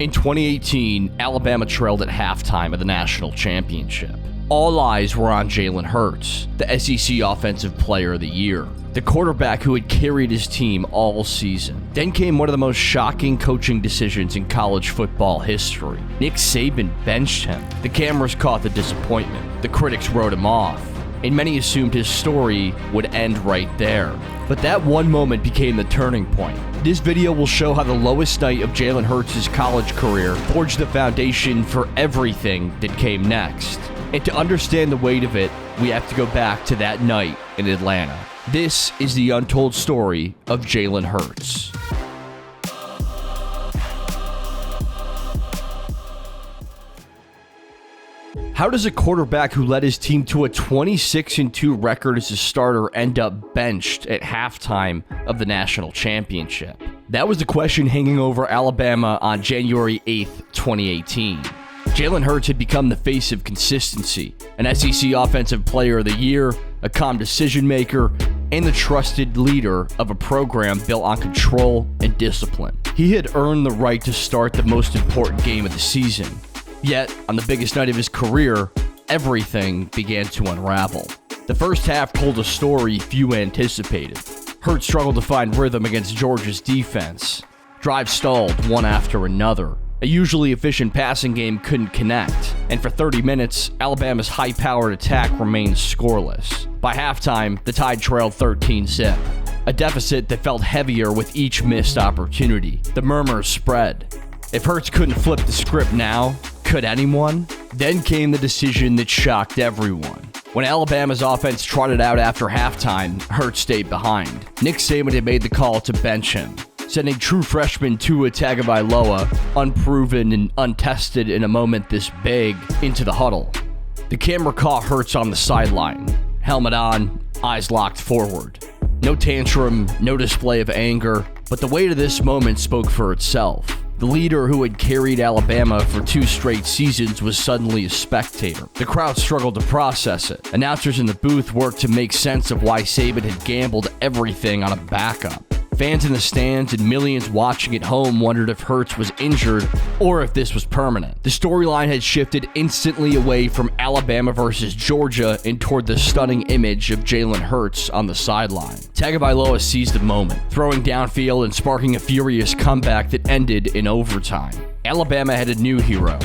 In 2018, Alabama trailed at halftime of the national championship. All eyes were on Jalen Hurts, the SEC Offensive Player of the Year, the quarterback who had carried his team all season. Then came one of the most shocking coaching decisions in college football history. Nick Saban benched him. The cameras caught the disappointment. The critics wrote him off. And many assumed his story would end right there. But that one moment became the turning point. This video will show how the lowest night of Jalen Hurts' college career forged the foundation for everything that came next. And to understand the weight of it, we have to go back to that night in Atlanta. This is the untold story of Jalen Hurts. How does a quarterback who led his team to a 26-2 record as a starter end up benched at halftime of the national championship? That was the question hanging over Alabama on January 8th, 2018. Jalen Hurts had become the face of consistency, an SEC Offensive Player of the Year, a calm decision maker, and the trusted leader of a program built on control and discipline. He had earned the right to start the most important game of the season. Yet, on the biggest night of his career, everything began to unravel. The first half told a story few anticipated. Hurts struggled to find rhythm against Georgia's defense. Drives stalled one after another. A usually efficient passing game couldn't connect. And for 30 minutes, Alabama's high-powered attack remained scoreless. By halftime, the Tide trailed 13-zip. A deficit that felt heavier with each missed opportunity. The murmurs spread. If Hurts couldn't flip the script now, could anyone? Then came the decision that shocked everyone. When Alabama's offense trotted out after halftime, Hurts stayed behind. Nick Saban had made the call to bench him, sending true freshman Tua Tagovailoa, unproven and untested in a moment this big, into the huddle. The camera caught Hurts on the sideline, helmet on, eyes locked forward. No tantrum, no display of anger, but the weight of this moment spoke for itself. The leader who had carried Alabama for 2 straight seasons was suddenly a spectator. The crowd struggled to process it. Announcers in the booth worked to make sense of why Saban had gambled everything on a backup. Fans in the stands and millions watching at home wondered if Hurts was injured or if this was permanent. The storyline had shifted instantly away from Alabama versus Georgia and toward the stunning image of Jalen Hurts on the sideline. Tagovailoa seized the moment, throwing downfield and sparking a furious comeback that ended in overtime. Alabama had a new hero,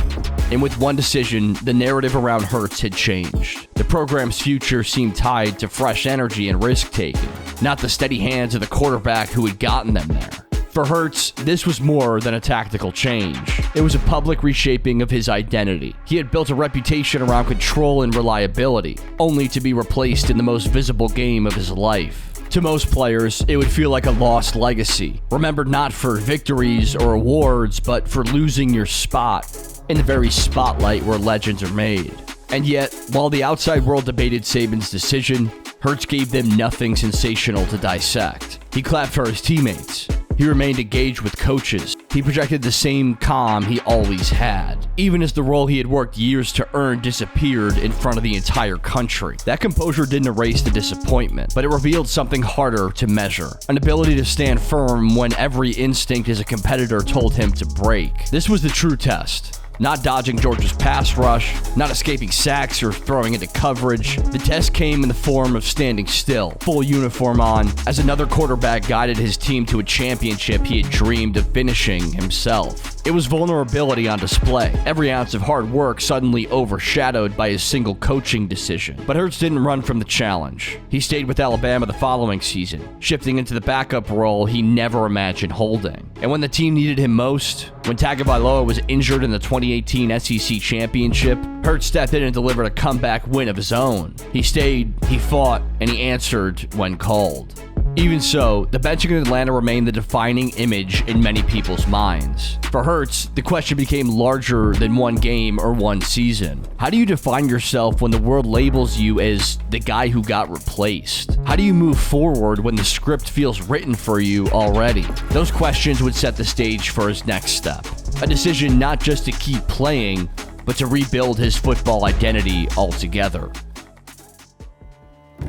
and with one decision, the narrative around Hurts had changed. The program's future seemed tied to fresh energy and risk-taking, not the steady hands of the quarterback who had gotten them there. For Hurts, this was more than a tactical change. It was a public reshaping of his identity. He had built a reputation around control and reliability, only to be replaced in the most visible game of his life. To most players, it would feel like a lost legacy, remembered not for victories or awards, but for losing your spot in the very spotlight where legends are made. And yet, while the outside world debated Saban's decision, Hurts gave them nothing sensational to dissect. He clapped for his teammates. He remained engaged with coaches. He projected the same calm he always had, even as the role he had worked years to earn disappeared in front of the entire country. That composure didn't erase the disappointment, but it revealed something harder to measure. An ability to stand firm when every instinct as a competitor told him to break. This was the true test. Not dodging Georgia's pass rush, not escaping sacks or throwing into coverage. The test came in the form of standing still, full uniform on, as another quarterback guided his team to a championship he had dreamed of finishing himself. It was vulnerability on display, every ounce of hard work suddenly overshadowed by his single coaching decision. But Hurts didn't run from the challenge. He stayed with Alabama the following season, shifting into the backup role he never imagined holding. And when the team needed him most, when Tagovailoa was injured in the 2018 SEC Championship, Hurts stepped in and delivered a comeback win of his own. He stayed, he fought, and he answered when called. Even so, the benching in Atlanta remained the defining image in many people's minds. For Hurts, the question became larger than one game or one season. How do you define yourself when the world labels you as the guy who got replaced? How do you move forward when the script feels written for you already? Those questions would set the stage for his next step. A decision not just to keep playing, but to rebuild his football identity altogether.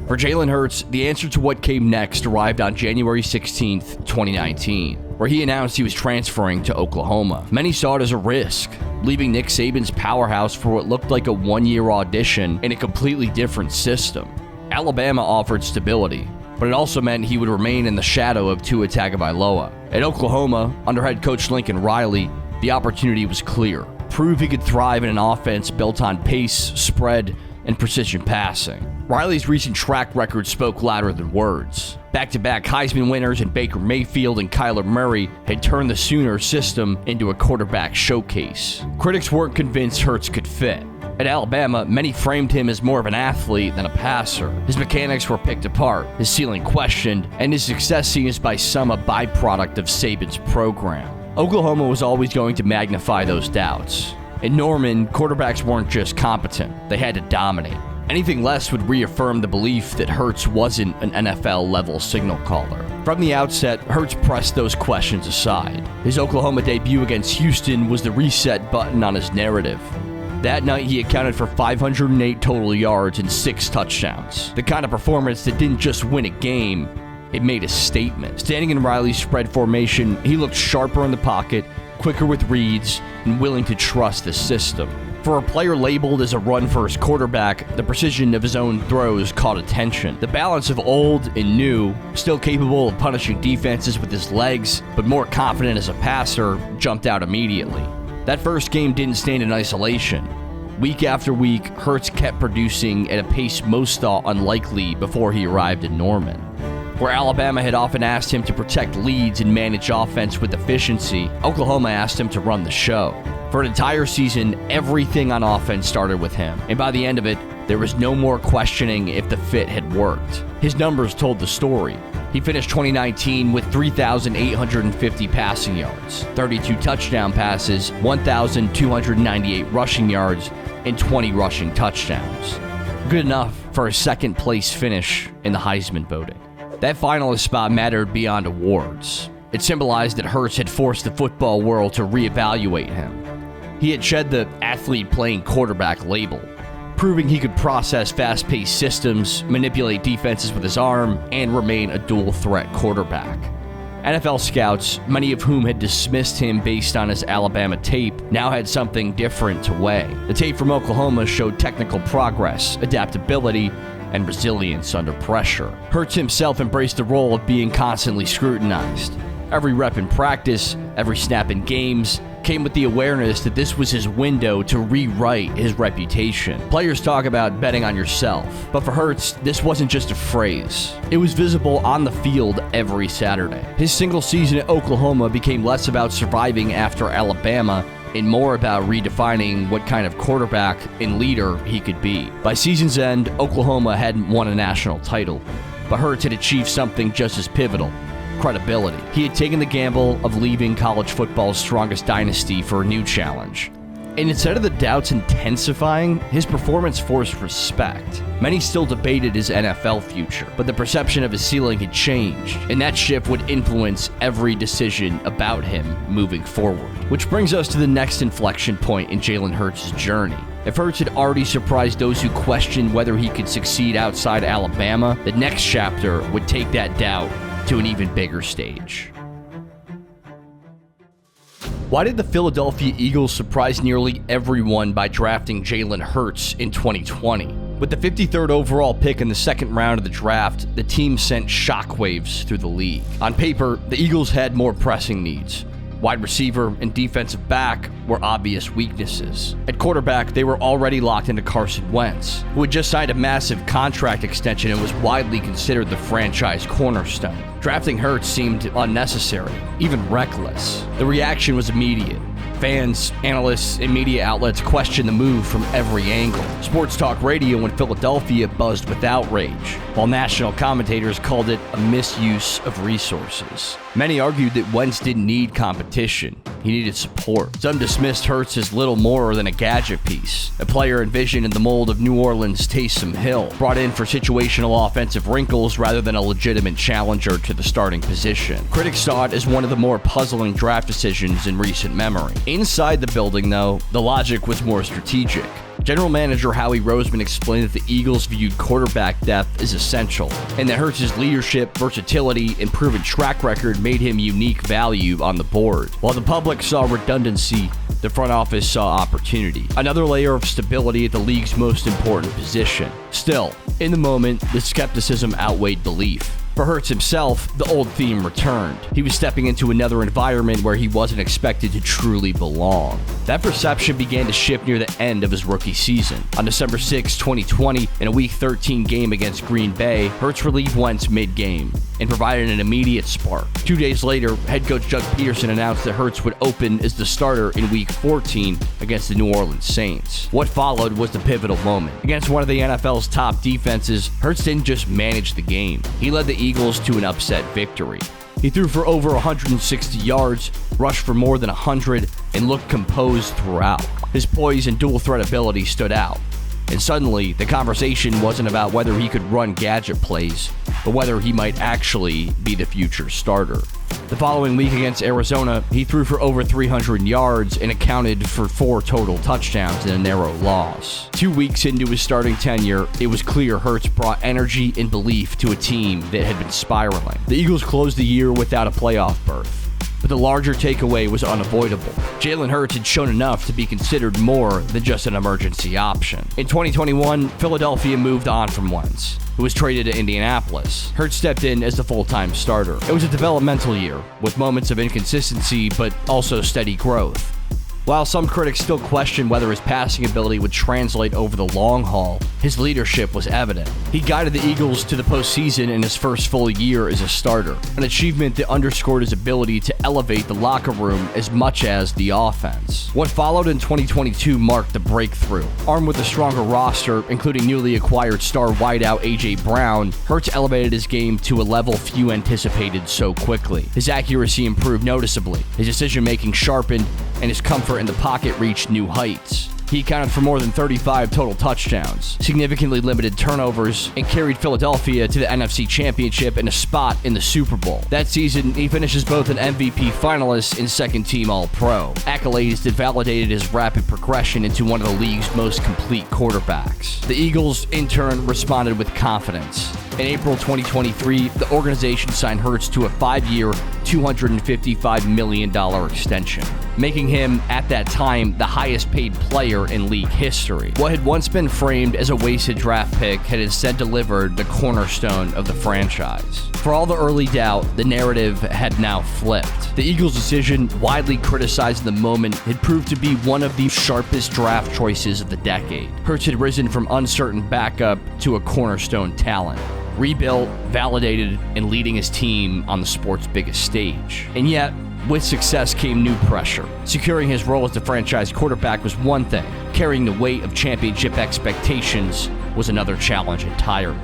For Jalen Hurts, the answer to what came next arrived on January 16th, 2019, where he announced he was transferring to Oklahoma. Many saw it as a risk, leaving Nick Saban's powerhouse for what looked like a one-year audition in a completely different system. Alabama offered stability, but it also meant he would remain in the shadow of Tua Tagovailoa. At Oklahoma, under head coach Lincoln Riley, the opportunity was clear. Prove he could thrive in an offense built on pace, spread, and precision passing. Riley's recent track record spoke louder than words. Back-to-back Heisman winners in Baker Mayfield and Kyler Murray had turned the Sooner system into a quarterback showcase. Critics weren't convinced Hurts could fit. At Alabama, many framed him as more of an athlete than a passer. His mechanics were picked apart, his ceiling questioned, and his success seen as by some a byproduct of Saban's program. Oklahoma was always going to magnify those doubts. In Norman, quarterbacks weren't just competent, they had to dominate. Anything less would reaffirm the belief that Hurts wasn't an NFL-level signal caller. From the outset, Hurts pressed those questions aside. His Oklahoma debut against Houston was the reset button on his narrative. That night, he accounted for 508 total yards and 6 touchdowns. The kind of performance that didn't just win a game, it made a statement. Standing in Riley's spread formation, he looked sharper in the pocket, quicker with reads, and willing to trust the system. For a player labeled as a run-first quarterback, the precision of his own throws caught attention. The balance of old and new, still capable of punishing defenses with his legs, but more confident as a passer, jumped out immediately. That first game didn't stand in isolation. Week after week, Hurts kept producing at a pace most thought unlikely before he arrived in Norman. Where Alabama had often asked him to protect leads and manage offense with efficiency, Oklahoma asked him to run the show. For an entire season, everything on offense started with him, and by the end of it, there was no more questioning if the fit had worked. His numbers told the story. He finished 2019 with 3,850 passing yards, 32 touchdown passes, 1,298 rushing yards, and 20 rushing touchdowns. Good enough for a second-place finish in the Heisman voting. That finalist spot mattered beyond awards. It symbolized that Hurts had forced the football world to reevaluate him. He had shed the athlete-playing quarterback label, proving he could process fast-paced systems, manipulate defenses with his arm, and remain a dual-threat quarterback. NFL scouts, many of whom had dismissed him based on his Alabama tape, now had something different to weigh. The tape from Oklahoma showed technical progress, adaptability, and resilience under pressure. Hurts himself embraced the role of being constantly scrutinized. Every rep in practice, every snap in games, came with the awareness that this was his window to rewrite his reputation. Players talk about betting on yourself, but for Hurts, this wasn't just a phrase. It was visible on the field every Saturday. His single season at Oklahoma became less about surviving after Alabama and more about redefining what kind of quarterback and leader he could be. By season's end, Oklahoma hadn't won a national title, but Hurts had achieved something just as pivotal: credibility. He had taken the gamble of leaving college football's strongest dynasty for a new challenge. And instead of the doubts intensifying, his performance forced respect. Many still debated his NFL future, but the perception of his ceiling had changed, and that shift would influence every decision about him moving forward. Which brings us to the next inflection point in Jalen Hurts' journey. If Hurts had already surprised those who questioned whether he could succeed outside Alabama, the next chapter would take that doubt to an even bigger stage. Why did the Philadelphia Eagles surprise nearly everyone by drafting Jalen Hurts in 2020? With the 53rd overall pick in the second round of the draft, the team sent shockwaves through the league. On paper, the Eagles had more pressing needs. Wide receiver and defensive back were obvious weaknesses. At quarterback, they were already locked into Carson Wentz, who had just signed a massive contract extension and was widely considered the franchise cornerstone. Drafting Hurts seemed unnecessary, even reckless. The reaction was immediate. Fans, analysts, and media outlets questioned the move from every angle. Sports talk radio in Philadelphia buzzed with outrage, while national commentators called it a misuse of resources. Many argued that Wentz didn't need competition. He needed support. Some dismissed Hurts as little more than a gadget piece, a player envisioned in the mold of New Orleans' Taysom Hill, brought in for situational offensive wrinkles rather than a legitimate challenger to the starting position. Critics saw it as one of the more puzzling draft decisions in recent memory. Inside the building, though, the logic was more strategic. General Manager Howie Roseman explained that the Eagles viewed quarterback depth as essential, and that Hurts' leadership, versatility, and proven track record made him unique value on the board. While the public saw redundancy, the front office saw opportunity. Another layer of stability at the league's most important position. Still, in the moment, the skepticism outweighed belief. For Hurts himself, the old theme returned. He was stepping into another environment where he wasn't expected to truly belong. That perception began to shift near the end of his rookie season. On December 6, 2020, in a Week 13 game against Green Bay, Hurts relieved Wentz mid-game and provided an immediate spark. 2 days later, head coach Doug Peterson announced that Hurts would open as the starter in Week 14 against the New Orleans Saints. What followed was the pivotal moment. Against one of the NFL's top defenses, Hurts didn't just manage the game. He led the Eagles to an upset victory. He threw for over 160 yards, rushed for more than 100, and looked composed throughout. His poise and dual threat ability stood out. And suddenly, the conversation wasn't about whether he could run gadget plays, but whether he might actually be the future starter. The following week against Arizona, he threw for over 300 yards and accounted for 4 total touchdowns in a narrow loss. 2 weeks into his starting tenure, it was clear Hurts brought energy and belief to a team that had been spiraling. The Eagles closed the year without a playoff berth. But the larger takeaway was unavoidable. Jalen Hurts had shown enough to be considered more than just an emergency option. In 2021, Philadelphia moved on from Wentz, who was traded to Indianapolis. Hurts stepped in as the full-time starter. It was a developmental year, with moments of inconsistency, but also steady growth. While some critics still question whether his passing ability would translate over the long haul, his leadership was evident. He guided the Eagles to the postseason in his first full year as a starter, an achievement that underscored his ability to elevate the locker room as much as the offense. What followed in 2022 marked the breakthrough. Armed with a stronger roster, including newly acquired star wideout A.J. Brown, Hurts elevated his game to a level few anticipated so quickly. His accuracy improved noticeably, his decision-making sharpened, and his comfort in the pocket reached new heights. He accounted for more than 35 total touchdowns, significantly limited turnovers, and carried Philadelphia to the NFC Championship and a spot in the Super Bowl. That season, he finishes both an MVP finalist and second-team All-Pro, accolades that validated his rapid progression into one of the league's most complete quarterbacks. The Eagles, in turn, responded with confidence. In April 2023, the organization signed Hurts to a 5-year, $255 million extension, making him, at that time, the highest-paid player in league history. What had once been framed as a wasted draft pick had instead delivered the cornerstone of the franchise. For all the early doubt, the narrative had now flipped. The Eagles' decision, widely criticized in the moment, had proved to be one of the sharpest draft choices of the decade. Hurts had risen from uncertain backup to a cornerstone talent. Rebuilt, validated, and leading his team on the sport's biggest stage. And yet, with success came new pressure. Securing his role as the franchise quarterback was one thing. Carrying the weight of championship expectations was another challenge entirely.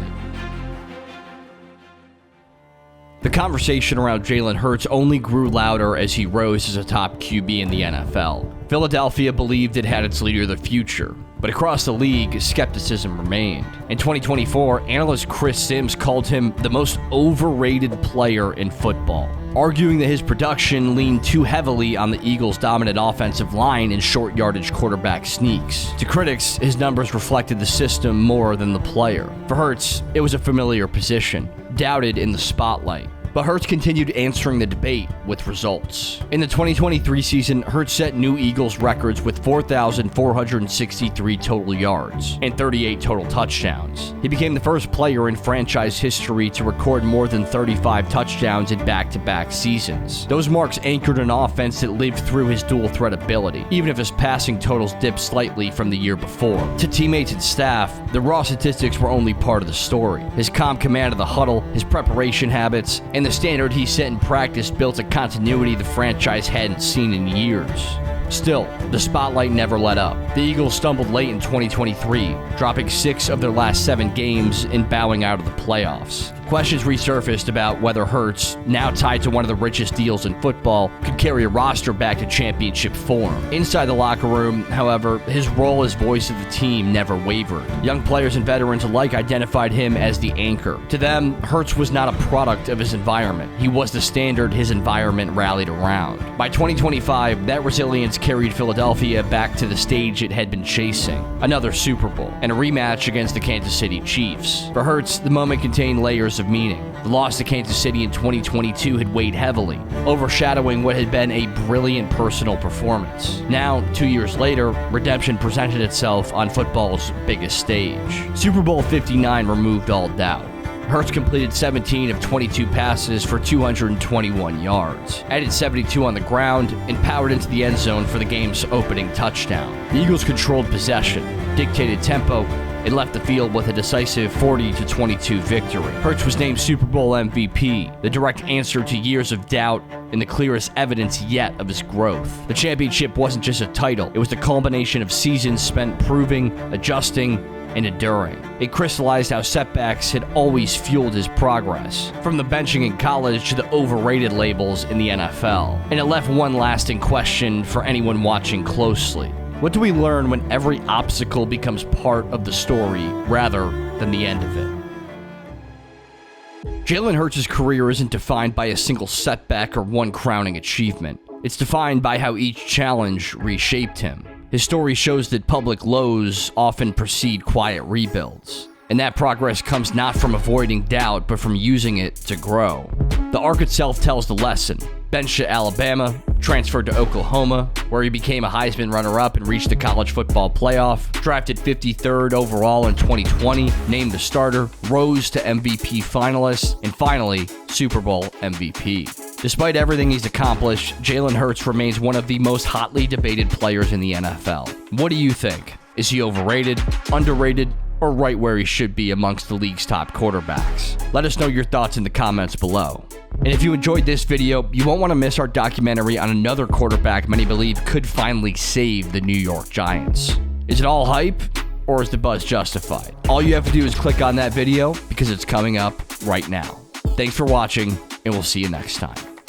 The conversation around Jalen Hurts only grew louder as he rose as a top QB in the NFL. Philadelphia believed it had its leader of the future, but across the league, skepticism remained. In 2024, analyst Chris Sims called him the most overrated player in football, arguing that his production leaned too heavily on the Eagles' dominant offensive line and short yardage quarterback sneaks. To critics, his numbers reflected the system more than the player. For Hurts, it was a familiar position, doubted in the spotlight. But Hurts continued answering the debate with results. In the 2023 season, Hurts set new Eagles records with 4,463 total yards and 38 total touchdowns. He became the first player in franchise history to record more than 35 touchdowns in back-to-back seasons. Those marks anchored an offense that lived through his dual threat ability, even if his passing totals dipped slightly from the year before. To teammates and staff, the raw statistics were only part of the story. His calm command of the huddle, his preparation habits, and the standard he set in practice built a continuity the franchise hadn't seen in years. Still, the spotlight never let up. The Eagles stumbled late in 2023, dropping 6 of their last 7 games and bowing out of the playoffs. Questions resurfaced about whether Hurts, now tied to one of the richest deals in football, could carry a roster back to championship form. Inside the locker room, however, his role as voice of the team never wavered. Young players and veterans alike identified him as the anchor. To them, Hurts was not a product of his environment. He was the standard his environment rallied around. By 2025, that resilience carried Philadelphia back to the stage it had been chasing. Another Super Bowl, and a rematch against the Kansas City Chiefs. For Hurts, the moment contained layers of meaning. The loss to Kansas City in 2022 had weighed heavily, overshadowing what had been a brilliant personal performance. Now, 2 years later, redemption presented itself on football's biggest stage. Super Bowl 59 removed all doubt. Hurts completed 17 of 22 passes for 221 yards, added 72 on the ground, and powered into the end zone for the game's opening touchdown. The Eagles controlled possession, dictated tempo, and left the field with a decisive 40-22 victory. Hurts was named Super Bowl MVP, the direct answer to years of doubt and the clearest evidence yet of his growth. The championship wasn't just a title, it was the culmination of seasons spent proving, adjusting, and enduring. It crystallized how setbacks had always fueled his progress, from the benching in college to the overrated labels in the NFL. And it left one lasting question for anyone watching closely. What do we learn when every obstacle becomes part of the story rather than the end of it? Jalen Hurts' career isn't defined by a single setback or one crowning achievement. It's defined by how each challenge reshaped him. His story shows that public lows often precede quiet rebuilds, and that progress comes not from avoiding doubt, but from using it to grow. The arc itself tells the lesson. Benched at Alabama, transferred to Oklahoma, where he became a Heisman runner-up and reached the college football playoff, drafted 53rd overall in 2020, named the starter, rose to MVP finalist, and finally, Super Bowl MVP. Despite everything he's accomplished, Jalen Hurts remains one of the most hotly debated players in the NFL. What do you think? Is he overrated, underrated, or right where he should be amongst the league's top quarterbacks? Let us know your thoughts in the comments below. And if you enjoyed this video, you won't want to miss our documentary on another quarterback many believe could finally save the New York Giants. Is it all hype, or is the buzz justified? All you have to do is click on that video because it's coming up right now. Thanks for watching, and we'll see you next time.